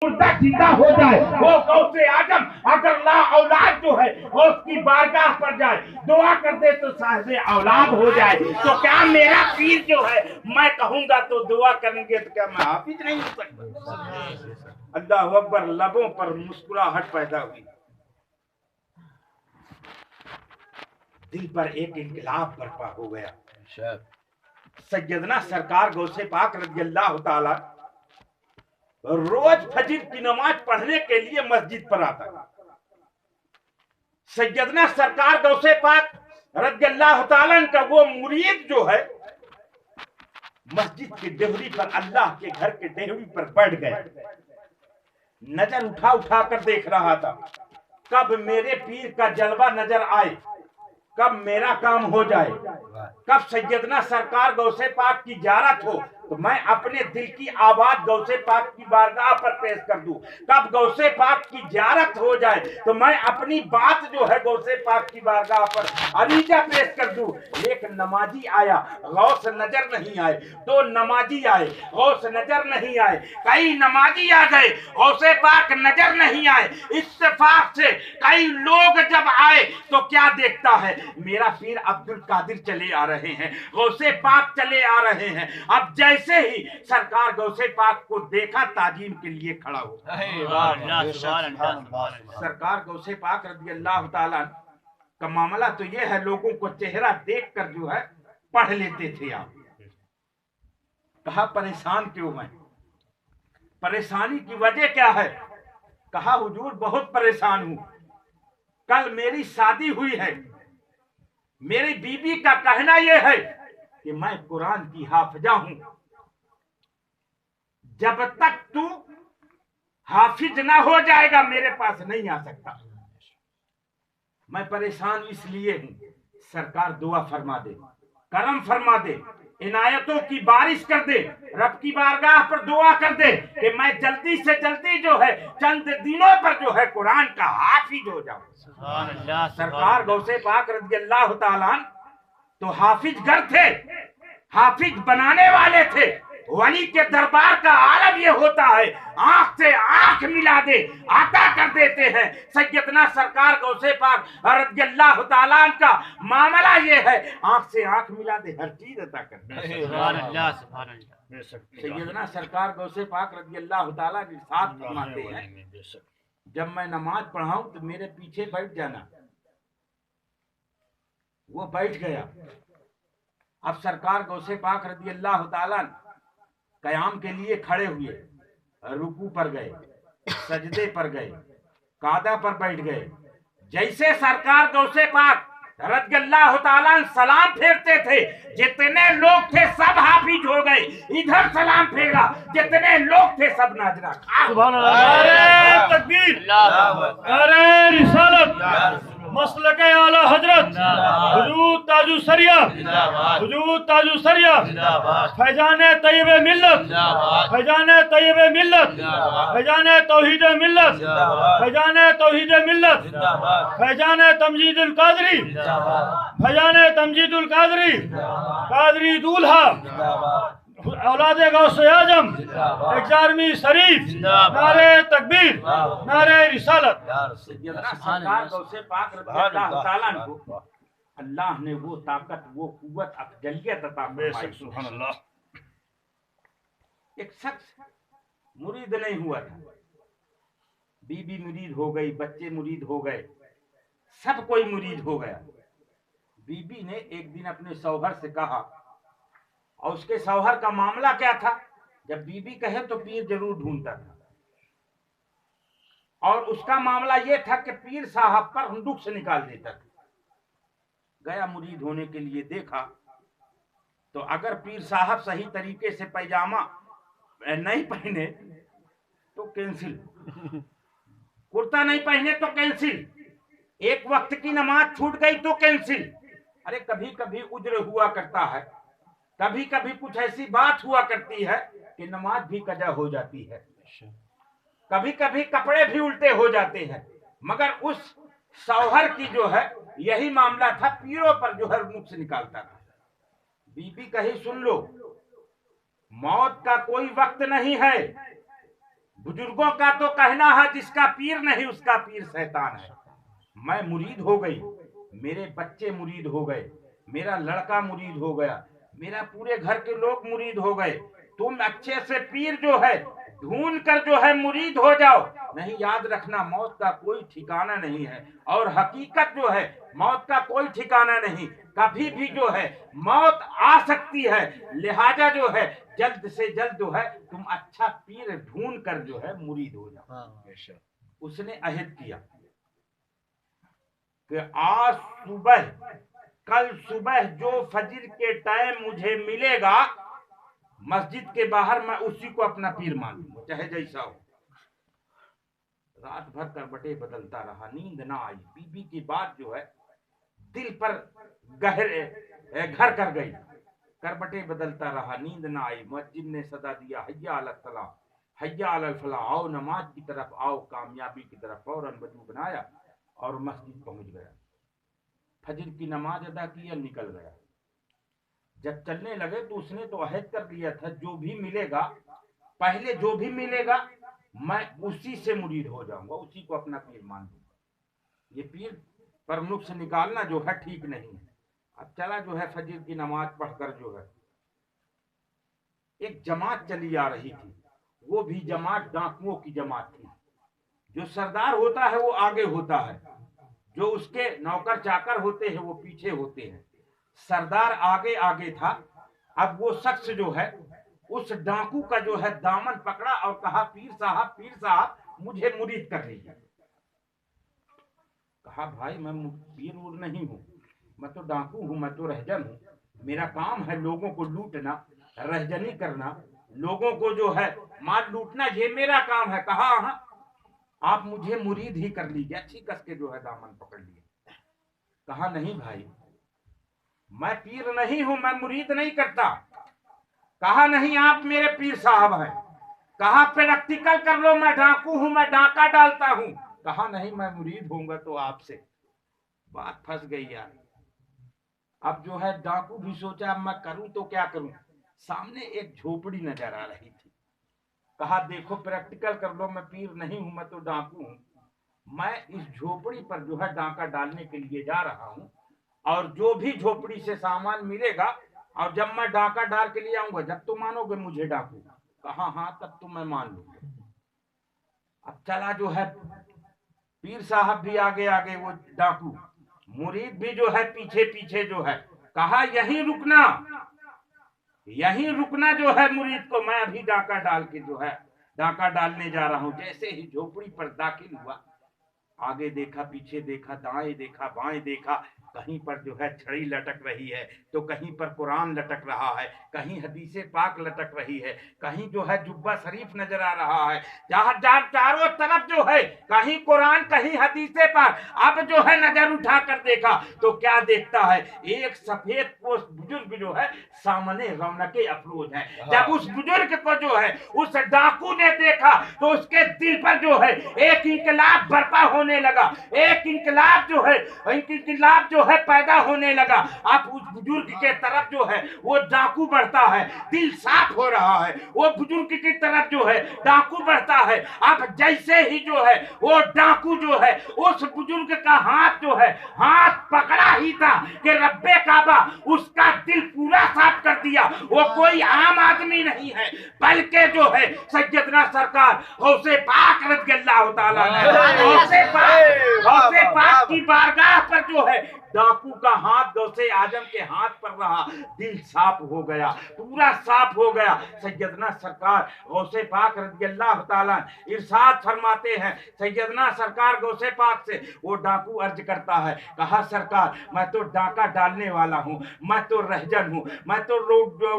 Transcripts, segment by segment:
मुर्दा जिंदा हो जाए, वो गौसे आजम अगर ला औलाद जो है वो उसकी बारगाह पर जाए, दुआ कर दे तो साहिब औलाद हो जाए। तो क्या मेरा पीर जो है मैं कहूंगा तो दुआ करेंगे तो क्या मैं हाफिज नहीं हो सकता? अल्लाह अकबर। लबों पर मुस्कुराहट पैदा हुई, दिल पर एक इंकलाब बर्पा हो गया। सैयदना सरकार गौसे पाक रज़ी अल्लाह ताला रोज फजर की नमाज पढ़ने के लिए मस्जिद पर आता है। सैयदना सरकार गौसे पाक रज़ी अल्लाह ताला का वो मुरीद जो है मस्जिद की डेहरी पर, अल्लाह के घर के डेहरी पर बैठ गए। नजर उठा उठा कर देख रहा था कब मेरे पीर का जलवा नजर आए, कब मेरा काम हो जाए, कब सैयदना सरकार गौसे पाक की ज़ियारत हो तो मैं अपने दिल की आवाज गौसे पाक की बारगाह पर पेश कर दूं, कब गौसे पाक की ज़ियारत हो जाए तो मैं अपनी बात जो है गौसे पाक की बारगाह पर अरीजा पेश कर दूं। एक नमाजी आया, गौस नजर नहीं आए, दो नमाजी आए, गौस नजर नहीं आए, कई नमाजी आ गए, गौसे पाक नजर नहीं आए। इत्तेफाक से कई लोग जब आए तो क्या देखता है, मेरा पीर अब्दुल कादिर चले आ रहे हैं, गौसे पाक चले आ रहे हैं। अब जैसे ही सरकार गौसे पाक को देखा ताजीम के लिए खड़ा हो, सरकार गौसे पाक रज़ी अल्लाह ताला का मामला तो ये है, लोगों को चेहरा देख कर जो है पढ़ लेते थे आप। कहा परेशान क्यों हैं, परेशानी की वजह क्या है? कहा हुजूर बहुत परेशान हूं, कल मेरी शादी हुई है, मेरी बीबी का कहना यह है कि मैं कुरान की हाफिजा हूं, जब तक तू हाफिज ना हो जाएगा मेरे पास नहीं आ सकता। मैं परेशान इसलिए हूं, सरकार दुआ फरमा दे, करम फरमा दे, इनायतों की बारिश कर दे, रब की बारगाह पर दुआ कर दे कि मैं जल्दी से जल्दी जो है चंद दिनों पर जो है कुरान का हाफिज हो जाऊं। सरकार गौसे पाक रज़ी अल्लाह ताला तो हाफिज गर थे, हाफिज बनाने वाले थे। वली के दरबार का आलम ये होता है, आंख से आंख मिला दे आता कर देते हैं। सैयदना सरकार गौसे पाक रज़ी अल्लाह ताला का मामला ये है, आंख से आंख मिला दे, हर चीज अता कर दे। सैयदना सरकार गौसे पाक रज़ी अल्लाह ताला के साथ फरमाते हैं, जब मैं नमाज पढ़ाऊं तो मेरे पीछे बैठ जाना। वो बैठ गया। अब सरकार गौसे पाक रज़ी अल्लाह ताला कयाम के लिए खड़े हुए, रुकू पर गए, सजदे पर गए, कादा पर बैठ गए। जैसे सरकार गौसे पाक रज़ी अल्लाह ताला सलाम फेरते थे, जितने लोग थे सब हाफिज हो गए। इधर सलाम फेरा, जितने लोग थे सब नाजरा। सुभान अल्लाह, नारे तकबीर, नारे रिसालत, मसलक आला हजरत हुजूर ताजु सरिया, हुजूर ताजु सरिया, फैजाने तैयबे मिल्लत, फैजाने तैयबे मिल्लत, फैजाने तौहीदे मिल्लत, फैजाने तौहीदे मिल्लत, फैजाने तमजीदुल कादरी, फैजाने तमजीदुल कादरी, कादरी दूल्हा, औलादे गौसे आजम, 11वीं शरीफ, नारे तकबीर, नारे रिसालत। सरकार गौसे पाक रज़ी अल्लाह ताला को अल्लाह ने वो ताकत, वो कुव्वत, अफजलियत अता फरमाई। सुभान अल्लाह। एक शख्स मुरीद नहीं हुआ था, बीबी मुरीद हो गई, बच्चे मुरीद हो गए, सब कोई मुरीद हो गया। बीबी ने एक दिन अपने शौहर से कहा, और उसके शौहर का मामला क्या था, जब बीबी कहे तो पीर जरूर ढूंढता था, और उसका मामला यह था कि पीर साहब पर नुक्स निकाल देता था। गया मुरीद होने के लिए, देखा तो अगर पीर साहब सही तरीके से पैजामा नहीं पहने तो कैंसिल, कुर्ता नहीं पहने तो कैंसिल, एक वक्त की नमाज छूट गई तो कैंसिल। अरे कभी कभी उज्र हुआ करता है, कभी कभी कुछ ऐसी बात हुआ करती है कि नमाज भी कजा हो जाती है, कभी कभी कपड़े भी उल्टे हो जाते हैं। मगर उस शौहर की जो है यही मामला था, पीरों पर जो है नुक्स निकालता था। बीबी कही सुन लो, मौत का कोई वक्त नहीं है, बुजुर्गों का तो कहना है जिसका पीर नहीं उसका पीर शैतान है। मैं मुरीद हो गई, मेरे बच्चे मुरीद हो गए, मेरा लड़का मुरीद हो गया, मेरा पूरे घर के लोग मुरीद हो गए। तुम अच्छे से पीर जो है ढूंढ कर जो है मुरीद हो जाओ। नहीं, याद रखना मौत का कोई ठिकाना नहीं है, और हकीकत जो है मौत का कोई ठिकाना नहीं, कभी भी जो है मौत आ सकती है। लिहाजा जो है जल्द से जल्द जो है तुम अच्छा पीर ढूंढ कर जो है मुरीद हो जाओ। उसने अहद किया कि आज सुबह, कल सुबह जो फजर के टाइम मुझे मिलेगा मस्जिद के बाहर, मैं उसी को अपना पीर मान लूंगा, चाहे जैसा हो। रात भर करबटे बदलता रहा, नींद ना आई। बीबी की बात जो है दिल पर गहरे घर कर गई। करबटे बदलता रहा, नींद ना आई। मस्जिद ने सदा दिया, हैया अलल सलाह, हैया अलल फलाह, आओ नमाज की तरफ, आओ कामयाबी की तरफ। फौरन वजू बनाया और मस्जिद पहुंच गया। फजर की नमाज अदा की और निकल गया। जब चलने लगे तो उसने तो अहद कर लिया था, जो भी मिलेगा, पहले जो भी मिलेगा मैं उसी से मुरीद हो जाऊंगा, उसी को अपना पीर मान लूंगा। ये पीर पर नुक्स निकालना जो है ठीक नहीं है। अब चला जो है फजर की नमाज पढ़कर जो है एक जमात चली आ रही थी। वो भी जमात डाकुओं की जमात थी। जो सरदार होता है वो आगे होता है, जो उसके नौकर चाकर होते हैं वो पीछे होते हैं। सरदार आगे आगे था। अब वो शख्स जो है उस डाकू का जो है दामन पकड़ा और कहा, पीर साहब मुझे मुरीद कर लीजिए। कहा, भाई मैं पीर उर नहीं हूँ, मैं तो डाकू हूँ, मैं तो रहजन हूँ। मेरा काम है लोगों को लूटना, रहजनी करना, लोगों को जो है माल लूटना, ये मेरा काम है। कहा, हाँ आप मुझे मुरीद ही कर लीजिए। अच्छी कस के जो है दामन पकड़ लिए। कहा, नहीं भाई मैं पीर नहीं हूं, मैं मुरीद नहीं करता। कहा, नहीं आप मेरे पीर साहब हैं। कहा, प्रैक्टिकल कर लो, मैं डाकू हूं, मैं डाका डालता हूं। कहा, नहीं मैं मुरीद होऊंगा तो आपसे। बात फंस गई यार। अब जो है डाकू भी सोचा, अब मैं करूं तो क्या करूं। सामने एक झोपड़ी नजर आ रही थी। कहा, देखो प्रैक्टिकल कर लो, मैं पीर नहीं हूं, मैं तो डाकू हूं। मैं इस झोपड़ी पर जो है डाका डालने के लिए जा रहा हूं, और जो भी झोपड़ी से सामान मिलेगा, और जब मैं डाका डाल के लिए आऊंगा, जब तुम मानोगे मुझे डाकू। कहा, हाँ तब तो मैं मान लूंगा। अब चला जो है पीर साहब भी आगे आगे, वो डाकू, मुरीद भी जो है पीछे पीछे जो है। कहा, यहीं रुकना जो है मुरीद को, मैं अभी डाका डाल के जो है डाका डालने जा रहा हूं। जैसे ही झोपड़ी पर दाखिल हुआ, आगे देखा, पीछे देखा, दाएं देखा, बाएं देखा, कहीं पर जो है छड़ी लटक रही है, तो कहीं पर कुरान लटक रहा है, कहीं हदीसे पाक लटक रही है, कहीं जो है जुब्बा शरीफ नजर आ रहा है। जहां चारों तरफ जो है कहीं कुरान कहीं हदीसे पाक। अब जो है नजर उठाकर देखा तो क्या देखता है, एक सफेद पोश बुजुर्ग जो है सामने रौनके अफरोज है। जब उस बुजुर्ग को जो है उस डाकू ने देखा तो उसके दिल पर जो है एक इंकलाब बर्पा होने लगा, एक इंकलाब जो है पैदा होने लगा। अब उस बुजुर्ग के तरफ जो है वो डाकू बढ़ता है, दिल साफ हो रहा है। वो बुजुर्ग की तरफ जो है डाकू बढ़ता है। अब जैसे ही जो है वो डाकू जो है उस बुजुर्ग का हाथ जो है हाथ पकड़ा ही था कि रब्बे काबा उसका दिल पूरा साफ कर दिया। वो कोई आम आदमी नहीं है, बल्कि जो है सैयदना सरकार गौसे पाक रज़ियल्लाहु ताला गौसे पाक की बारगाह पर जो है डाकू का हाथ गौसे आजम के हाथ पर रहा। दिल साफ हो गया, पूरा साफ हो गया। सैयदना सरकार गौसे पाक रज़ियल्लाहु ताला इरशाद फरमाते हैं, सैयदना सरकार गौसे पाक से वो डाकू अर्ज करता है, कहा, सरकार मैं तो डाका डालने वाला हूँ, मैं तो रहजन हूँ, मैं तो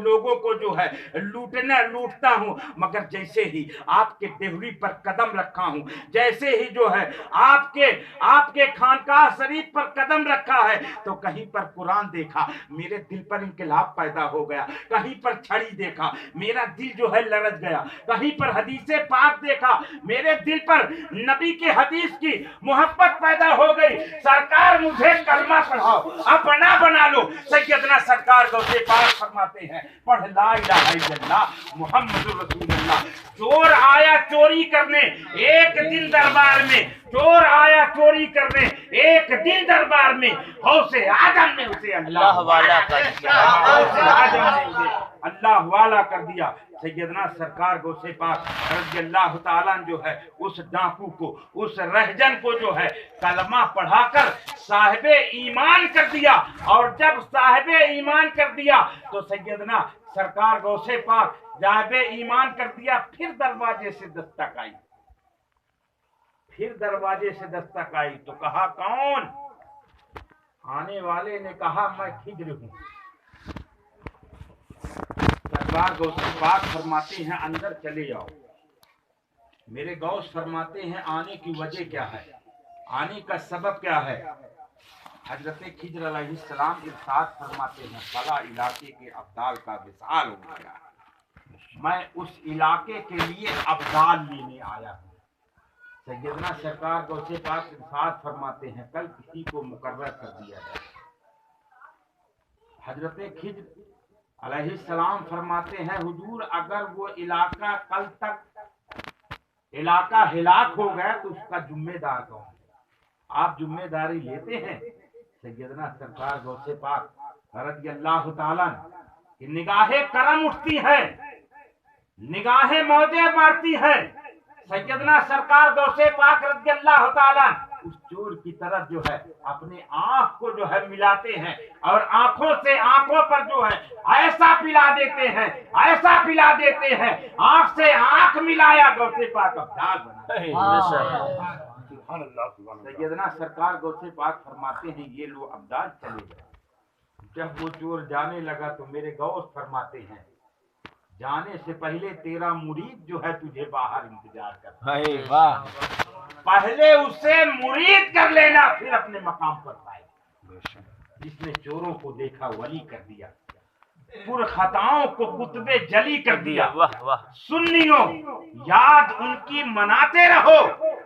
लोगों को जो है लूटता हूँ, मगर जैसे ही आपके देहरी पर कदम रखा हूँ, जैसे ही जो है आपके खानकाह शरीफ पर कदम रखा निकला है तो कहीं पर कुरान देखा, मेरे दिल पर इंकलाब पैदा हो गया, कहीं पर छड़ी देखा, मेरा दिल जो है लरज गया, कहीं पर हदीसे पाक देखा, मेरे दिल पर नबी के हदीस की मोहब्बत पैदा हो गई। सरकार मुझे कलमा पढ़ाओ, अपना बना लो। सैयदना सरकार गौसे पाक फरमाते हैं, पढ़ ला इलाहा इल्लल्लाह मुहम्मदुर रसूलुल्लाह। चोर आया चोरी करने एक दिन दरबार में, चोर आया चोरी करने एक दिन दरबार में, गौसे आजम ने उसे अल्लाह वाला कर दिया, गौसे आजम ने उसे अल्लाह वाला कर दिया। सैयदना सरकार गौसे पाक रज़ियल्लाहु ताला जो है उस डाकू को, उस रहजन को जो है कलमा पढ़ाकर साहिबे ईमान कर दिया। और जब साहिबे ईमान कर दिया तो सैयदना सरकार गौसे पाक साहिबे ईमान कर दिया, फिर दरवाजे से दस्तक आई, फिर दरवाजे से दस्तक आई तो कहा कौन? आने वाले ने कहा मैं खिज्र हूं। सरकार गौसे पाक फरमाते हैं अंदर चले जाओ। मेरे गौस फरमाते हैं आने की वजह क्या है, आने का सबब क्या है? हजरत खिज्र अलैहिस्सलाम इरशाद फरमाते हैं फला इलाके के अब्दाल का विसाल हो गया, मैं उस इलाके के लिए अब्दाल लेने आया हूँ। सैयदना सरकार गौसे पाक इरशाद फरमाते हैं कल किसी को मुकर्रर कर दिया जाए। हजरत खिज्र अलैहिस्सलाम फरमाते हैं हुजूर अगर वो इलाका कल तक इलाका हिलाक हो गया तो उसका जिम्मेदार कौन? आप जिम्मेदारी लेते हैं? सैयदना सरकार गौसे पाक रज़ियल्लाहु ताला की निगाहें करम उठती है, निगाहें मौजे मारती है। सैयदना सरकार गौसे पाक रज़ियल्लाहु ताला उस चोर की तरफ जो है अपने आंख को जो है मिलाते हैं और आंखों से आंखों पर जो है ऐसा पिला देते हैं, ऐसा पिला देते हैं, आंख से आंख मिलाया गौसे पाक अब्दाल बना। सैयदना सरकार गौसे पाक फरमाते हैं ये लो अब्दाल चले गए। जब वो चोर जाने लगा तो मेरे गौस फरमाते हैं जाने से पहले तेरा मुरीद जो है तुझे बाहर इंतजार कर, पहले उसे मुरीद कर लेना फिर अपने मकाम पर पाए। जिसने चोरों को देखा वली कर दिया, पुरखताओं को कुतबे जली कर दिया। सुन्नियों याद उनकी मनाते रहो,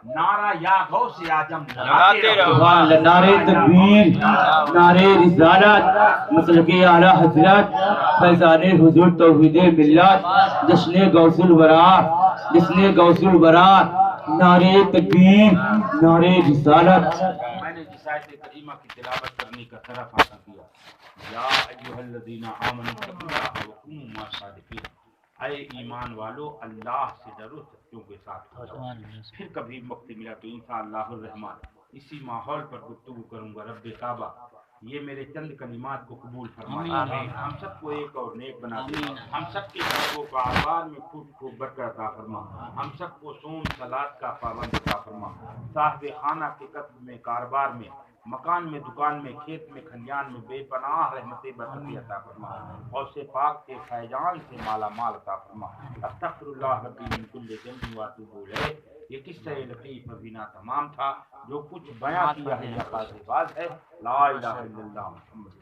नारा या गौसे आजम लगाते रहो। नारे तकबीर, नारे रिसालत, मसलके आला हजरत, फैज़ाने हुजूर तौहीदे मिल्लत, जश्ने गौसुल वरा, जिसने गौसुल वरा, नारे तकबीर, नारे रिसालत। मैंने जिस आयत करीमा की तिलावत करने का शरफ हासिल किया, या अय्युहल्लज़ीना आमनू तक़ुल्लाह व कूनू मअस सादिक़ीन, ऐ ईमान वालो अल्लाह से डरो सच्चों के साथ हो जाओ। फिर कभी वक्त मिला तो इंशाअल्लाहुर रहमान इसी माहौल पर गुफ्तगू करूंगा। रब्बे काबा ये मेरे चंद कलिमात को कबूल फरमाए, हम सबको एक और नेक बना दे, हम सबके घरों को कारोबार में खूब खूब बरकत अता फरमा, हम सबको सोम सलात का पाबंद अता फरमा, साहिब खाना के कस्ब में, कारोबार में, मकान में, दुकान में, खेत में, खलियान में बेपनाह रहमतें बरकतें अता फरमा और से पाक के फैजान से माला माल अता फरमा। अस्तगफिरुल्लाह रब्बी मिन कुल्लि ज़ंबिन व अतूबु इलैह। ये किस्सा लतीफ़ अबीना तमाम था, जो कुछ बयां किया है या काज़िबात है। ला इलाहा इल्लल्लाह मुहम्मद।